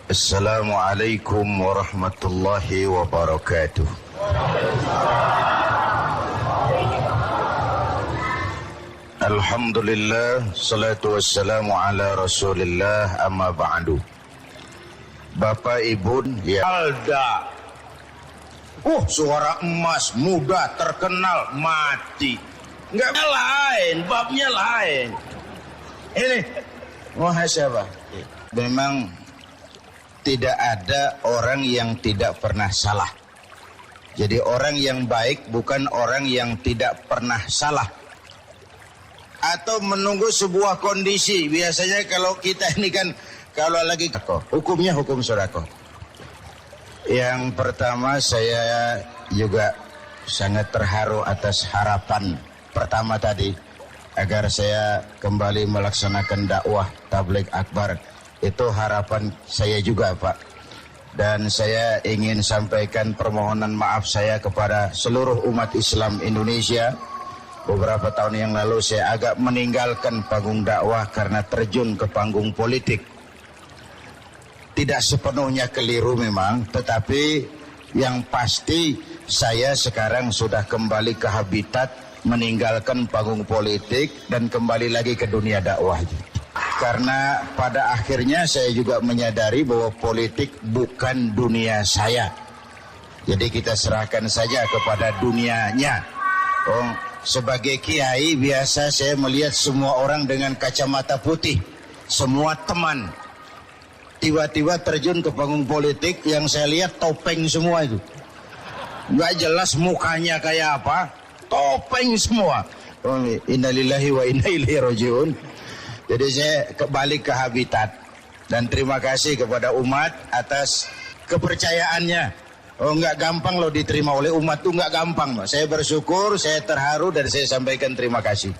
Assalamualaikum warahmatullahi wabarakatuh. Alhamdulillah, salatu wassalamu ala rasulillah, amma ba'du. Bapak Ibu ya Alda, suara emas, muda, terkenal, mati. Enggak lain, babnya lain. Ini muhasabah. Memang tidak ada orang yang tidak pernah salah. Jadi orang yang baik bukan orang yang tidak pernah salah. Atau menunggu sebuah kondisi. Biasanya kalau kita ini kan, kalau lagi hukumnya hukum sedekah. Yang pertama, saya juga sangat terharu atas harapan pertama tadi, agar saya kembali melaksanakan dakwah tabligh akbar. Itu harapan saya juga, Pak. Dan saya ingin sampaikan permohonan maaf saya kepada seluruh umat Islam Indonesia. Beberapa tahun yang lalu saya agak meninggalkan panggung dakwah karena terjun ke panggung politik. Tidak sepenuhnya keliru memang, tetapi yang pasti saya sekarang sudah kembali ke habitat, meninggalkan panggung politik dan kembali lagi ke dunia dakwah. Karena pada akhirnya saya juga menyadari bahwa politik bukan dunia saya. Jadi kita serahkan saja kepada dunianya. Sebagai kiai biasa saya melihat semua orang dengan kacamata putih, semua teman. Tiba-tiba terjun ke panggung politik, yang saya lihat topeng semua itu. Nggak jelas mukanya kayak apa, topeng semua. Innalillahi wa inna ilaihi rajiun. Jadi saya kembali ke habitat dan terima kasih kepada umat atas kepercayaannya. Nggak gampang loh diterima oleh umat tuh, nggak gampang. Saya bersyukur, saya terharu dan saya sampaikan terima kasih.